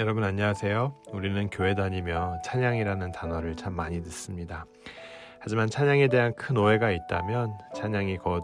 여러분 안녕하세요. 우리는 교회 다니며 찬양이라는 단어를 참 많이 듣습니다. 하지만 찬양에 대한 큰 오해가 있다면 찬양이 곧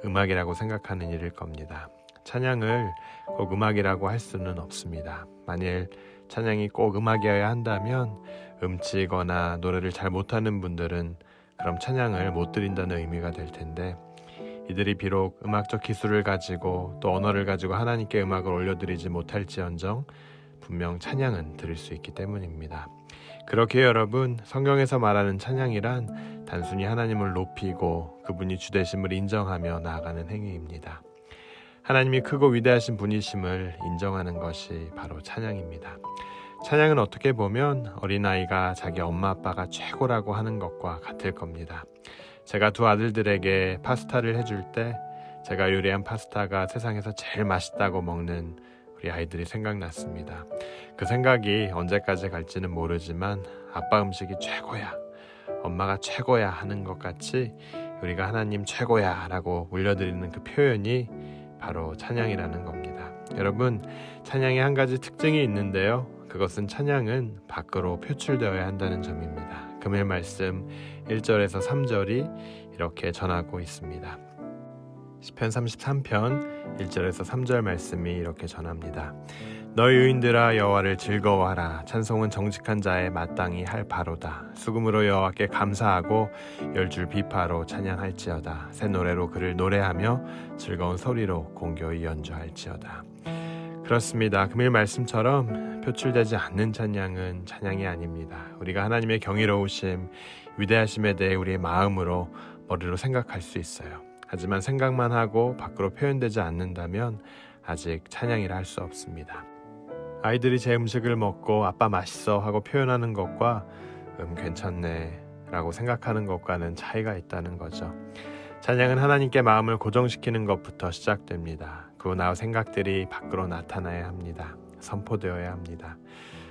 음악이라고 생각하는 일일 겁니다. 찬양을 꼭 음악이라고 할 수는 없습니다. 만일 찬양이 꼭 음악이어야 한다면 음치거나 노래를 잘 못하는 분들은 그럼 찬양을 못 드린다는 의미가 될 텐데, 이들이 비록 음악적 기술을 가지고 또 언어를 가지고 하나님께 음악을 올려드리지 못할지언정 분명 찬양은 드릴 수 있기 때문입니다. 그렇게 여러분, 성경에서 말하는 찬양이란 단순히 하나님을 높이고 그분이 주되심을 인정하며 나아가는 행위입니다. 하나님이 크고 위대하신 분이심을 인정하는 것이 바로 찬양입니다. 찬양은 어떻게 보면 어린아이가 자기 엄마 아빠가 최고라고 하는 것과 같을 겁니다. 제가 두 아들들에게 파스타를 해줄 때 제가 요리한 파스타가 세상에서 제일 맛있다고 먹는 우리 아이들이 생각났습니다. 그 생각이 언제까지 갈지는 모르지만 아빠 음식이 최고야, 엄마가 최고야 하는 것 같이 우리가 하나님 최고야 라고 울려드리는 그 표현이 바로 찬양이라는 겁니다. 여러분, 찬양에 한 가지 특징이 있는데요. 그것은 찬양은 밖으로 표출되어야 한다는 점입니다. 금일 말씀 1절에서 3절이 이렇게 전하고 있습니다. 시편 33편 1절에서 3절 말씀이 이렇게 전합니다. 너희 의인들아 여호와를 즐거워하라. 찬송은 정직한 자의 마땅히 할 바로다. 수금으로 여호와께 감사하고 열줄 비파로 찬양할지어다. 새 노래로 그를 노래하며 즐거운 소리로 공교히 연주할지어다. 그렇습니다. 금일 말씀처럼 표출되지 않는 찬양은 찬양이 아닙니다. 우리가 하나님의 경이로우심, 위대하심에 대해 우리의 마음으로, 머리로 생각할 수 있어요. 하지만 생각만 하고 밖으로 표현되지 않는다면 아직 찬양이라 할 수 없습니다. 아이들이 제 음식을 먹고 아빠 맛있어 하고 표현하는 것과 괜찮네 라고 생각하는 것과는 차이가 있다는 거죠. 찬양은 하나님께 마음을 고정시키는 것부터 시작됩니다. 그 나 생각들이 밖으로 나타나야 합니다. 선포되어야 합니다.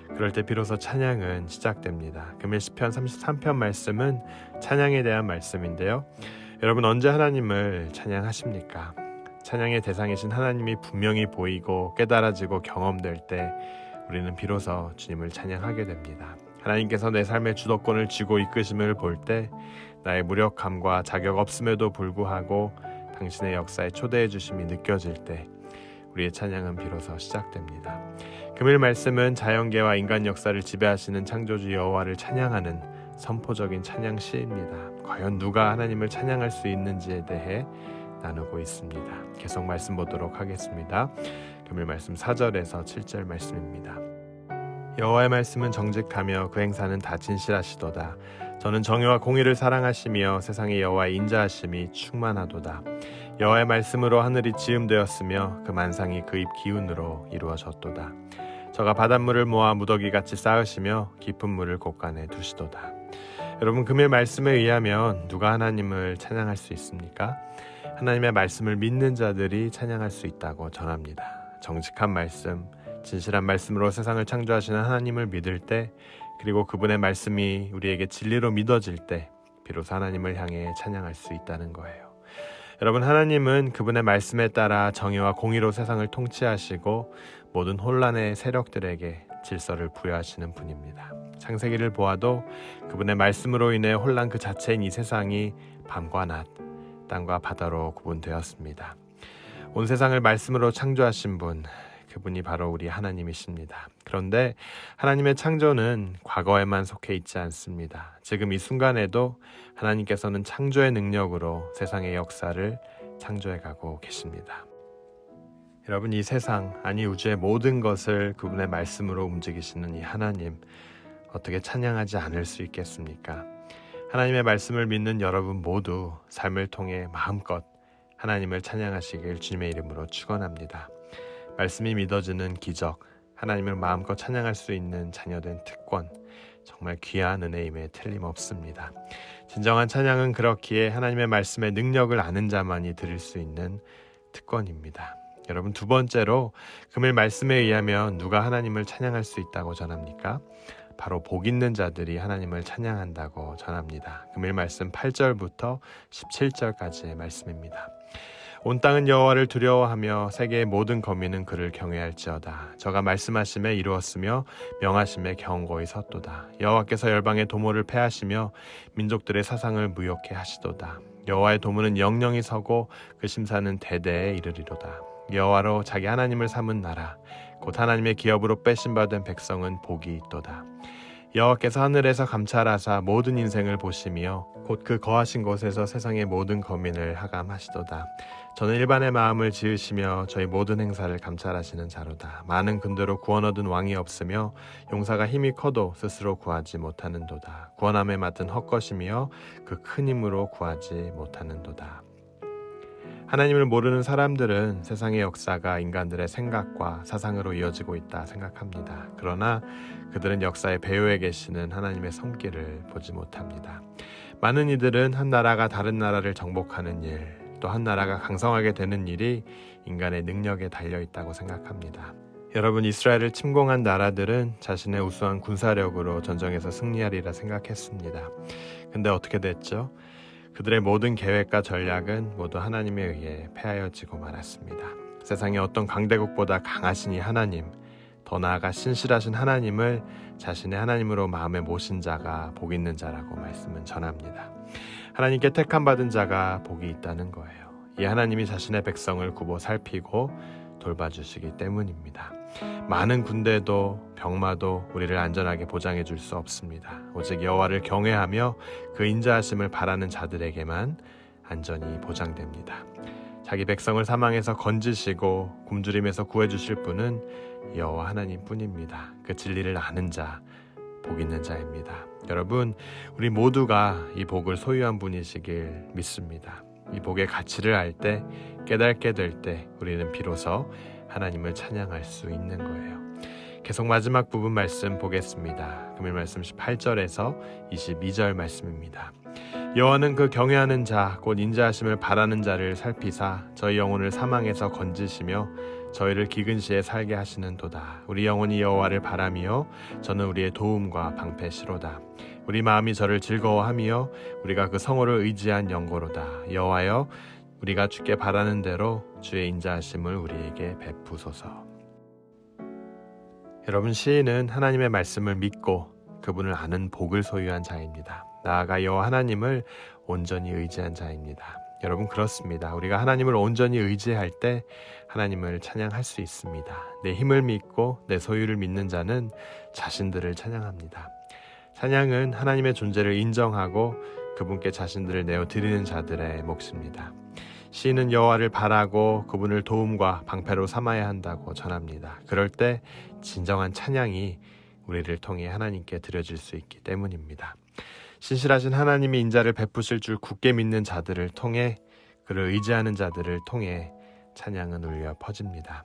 그럴 때 비로소 찬양은 시작됩니다. 금일 시편 33편 말씀은 찬양에 대한 말씀인데요. 여러분, 언제 하나님을 찬양하십니까? 찬양의 대상이신 하나님이 분명히 보이고 깨달아지고 경험될 때 우리는 비로소 주님을 찬양하게 됩니다. 하나님께서 내 삶의 주도권을 쥐고 이끄심을 볼 때, 나의 무력함과 자격 없음에도 불구하고 당신의 역사에 초대해 주심이 느껴질 때 우리의 찬양은 비로소 시작됩니다. 금일 말씀은 자연계와 인간 역사를 지배하시는 창조주 여호와를 찬양하는 선포적인 찬양 시입니다. 과연 누가 하나님을 찬양할 수 있는지에 대해 나누고 있습니다. 계속 말씀 보도록 하겠습니다. 금일 말씀 4절에서 7절 말씀입니다. 여호와의 말씀은 정직하며 그 행사는 다 진실하시도다. 저는 정의와 공의를 사랑하시며 세상에 여호와의 인자하심이 충만하도다. 여호와의 말씀으로 하늘이 지음되었으며 그 만상이 그 입 기운으로 이루어졌도다. 저가 바닷물을 모아 무더기같이 쌓으시며 깊은 물을 곳간에 두시도다. 여러분, 금일 말씀에 의하면 누가 하나님을 찬양할 수 있습니까? 하나님의 말씀을 믿는 자들이 찬양할 수 있다고 전합니다. 정직한 말씀, 진실한 말씀으로 세상을 창조하시는 하나님을 믿을 때, 그리고 그분의 말씀이 우리에게 진리로 믿어질 때 비로소 하나님을 향해 찬양할 수 있다는 거예요. 여러분, 하나님은 그분의 말씀에 따라 정의와 공의로 세상을 통치하시고 모든 혼란의 세력들에게 질서를 부여하시는 분입니다. 창세기를 보아도 그분의 말씀으로 인해 혼란 그 자체인 이 세상이 밤과 낮, 땅과 바다로 구분되었습니다. 온 세상을 말씀으로 창조하신 분, 그분이 바로 우리 하나님이십니다. 그런데 하나님의 창조는 과거에만 속해 있지 않습니다. 지금 이 순간에도 하나님께서는 창조의 능력으로 세상의 역사를 창조해가고 계십니다. 여러분, 이 세상, 아니 우주의 모든 것을 그분의 말씀으로 움직이시는 이 하나님, 어떻게 찬양하지 않을 수 있겠습니까? 하나님의 말씀을 믿는 여러분 모두 삶을 통해 마음껏 하나님을 찬양하시길 주님의 이름으로 축원합니다. 말씀이 믿어지는 기적, 하나님을 마음껏 찬양할 수 있는 자녀된 특권, 정말 귀한 은혜임에 틀림없습니다. 진정한 찬양은 그렇기에 하나님의 말씀의 능력을 아는 자만이 드릴 수 있는 특권입니다. 여러분, 두 번째로 금일 말씀에 의하면 누가 하나님을 찬양할 수 있다고 전합니까? 바로 복 있는 자들이 하나님을 찬양한다고 전합니다. 금일 말씀 8절부터 17절까지의 말씀입니다. 온 땅은 여호와를 두려워하며 세계의 모든 거민은 그를 경외할지어다. 저가 말씀하심에 이루었으며 명하심에 경고히 섰도다. 여호와께서 열방의 도모를 패하시며 민족들의 사상을 무욕해 하시도다. 여호와의 도모는 영영이 서고 그 심사는 대대에 이르리로다. 여호와로 자기 하나님을 삼은 나라 곧 하나님의 기업으로 빼신 바 된 백성은 복이 있도다. 여호와께서 하늘에서 감찰하사 모든 인생을 보시며 곧 그 거하신 곳에서 세상의 모든 거민을 하감하시도다. 저는 일반의 마음을 지으시며 저희 모든 행사를 감찰하시는 자로다. 많은 군대로 구원 얻은 왕이 없으며 용사가 힘이 커도 스스로 구하지 못하는도다. 구원함에 맡은 헛것이며 그 큰 힘으로 구하지 못하는도다. 하나님을 모르는 사람들은 세상의 역사가 인간들의 생각과 사상으로 이어지고 있다 생각합니다. 그러나 그들은 역사의 배후에 계시는 하나님의 손길을 보지 못합니다. 많은 이들은 한 나라가 다른 나라를 정복하는 일, 또 한 나라가 강성하게 되는 일이 인간의 능력에 달려있다고 생각합니다. 여러분, 이스라엘을 침공한 나라들은 자신의 우수한 군사력으로 전쟁에서 승리하리라 생각했습니다. 근데 어떻게 됐죠? 그들의 모든 계획과 전략은 모두 하나님에 의해 패하여지고 말았습니다. 세상의 어떤 강대국보다 강하신 이 하나님, 더 나아가 신실하신 하나님을 자신의 하나님으로 마음에 모신 자가 복 있는 자라고 말씀은 전합니다. 하나님께 택함받은 자가 복이 있다는 거예요. 이 하나님이 자신의 백성을 굽어 살피고 돌봐주시기 때문입니다. 많은 군대도 병마도 우리를 안전하게 보장해 줄 수 없습니다. 오직 여호와를 경외하며 그 인자하심을 바라는 자들에게만 안전이 보장됩니다. 자기 백성을 사망에서 건지시고 굶주림에서 구해주실 분은 여호와 하나님 뿐입니다. 그 진리를 아는 자, 복 있는 자입니다. 여러분, 우리 모두가 이 복을 소유한 분이시길 믿습니다. 이 복의 가치를 알 때, 깨닫게 될 때 우리는 비로소 하나님을 찬양할 수 있는 거예요. 계속 마지막 부분 말씀 보겠습니다. 금일 말씀 18절에서 22절 말씀입니다. 여호와는 그 경외하는 자, 곧 인자하심을 바라는 자를 살피사 저희 영혼을 사망에서 건지시며 저희를 기근 시에 살게 하시는 도다. 우리 영혼이 여호와를 바라며 저는 우리의 도움과 방패시로다. 우리 마음이 저를 즐거워하며 우리가 그 성호를 의지한 영고로다. 여호와여, 우리가 주께 바라는 대로 주의 인자하심을 우리에게 베푸소서. 여러분, 시인은 하나님의 말씀을 믿고 그분을 아는 복을 소유한 자입니다. 나아가 여호와 하나님을 온전히 의지한 자입니다. 여러분, 그렇습니다. 우리가 하나님을 온전히 의지할 때 하나님을 찬양할 수 있습니다. 내 힘을 믿고 내 소유를 믿는 자는 자신들을 찬양합니다. 찬양은 하나님의 존재를 인정하고 그분께 자신들을 내어 드리는 자들의 몫입니다. 시인은 여호와를 바라고 그분을 도움과 방패로 삼아야 한다고 전합니다. 그럴 때 진정한 찬양이 우리를 통해 하나님께 드려질 수 있기 때문입니다. 신실하신 하나님이 인자를 베푸실 줄 굳게 믿는 자들을 통해, 그를 의지하는 자들을 통해 찬양은 울려 퍼집니다.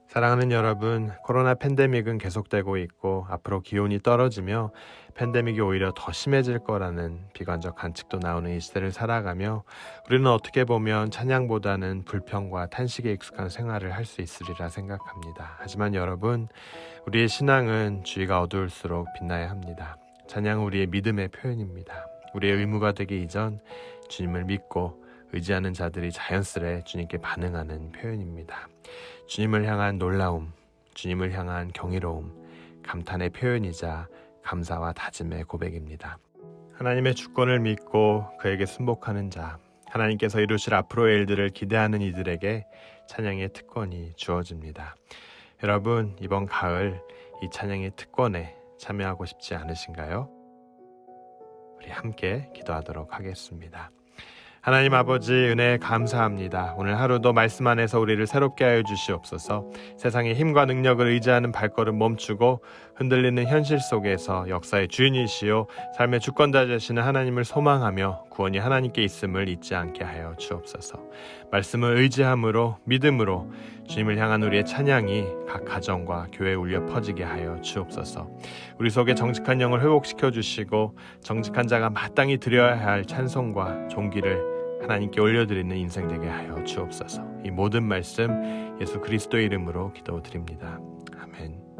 사랑하는 여러분, 코로나 팬데믹은 계속되고 있고 앞으로 기온이 떨어지며 팬데믹이 오히려 더 심해질 거라는 비관적 관측도 나오는 이 시대를 살아가며 우리는 어떻게 보면 찬양보다는 불평과 탄식에 익숙한 생활을 할 수 있으리라 생각합니다. 하지만 여러분, 우리의 신앙은 주위가 어두울수록 빛나야 합니다. 찬양은 우리의 믿음의 표현입니다. 우리의 의무가 되기 이전 주님을 믿고 의지하는 자들이 자연스레 주님께 반응하는 표현입니다. 주님을 향한 놀라움, 주님을 향한 경이로움, 감탄의 표현이자 감사와 다짐의 고백입니다. 하나님의 주권을 믿고 그에게 순복하는 자, 하나님께서 이루실 앞으로의 일들을 기대하는 이들에게 찬양의 특권이 주어집니다. 여러분, 이번 가을 이 찬양의 특권에 참여하고 싶지 않으신가요? 우리 함께 기도하도록 하겠습니다. 하나님 아버지, 은혜에 감사합니다. 오늘 하루도 말씀 안에서 우리를 새롭게 하여 주시옵소서. 세상의 힘과 능력을 의지하는 발걸음 멈추고 흔들리는 현실 속에서 역사의 주인이시요 삶의 주권자 되시는 하나님을 소망하며 구원이 하나님께 있음을 잊지 않게 하여 주옵소서. 말씀을 의지함으로, 믿음으로 주님을 향한 우리의 찬양이 각 가정과 교회에 울려 퍼지게 하여 주옵소서. 우리 속에 정직한 영을 회복시켜 주시고 정직한 자가 마땅히 드려야 할 찬송과 존귀를 하나님께 올려드리는 인생 되게 하여 주옵소서. 이 모든 말씀 예수 그리스도의 이름으로 기도드립니다. 아멘.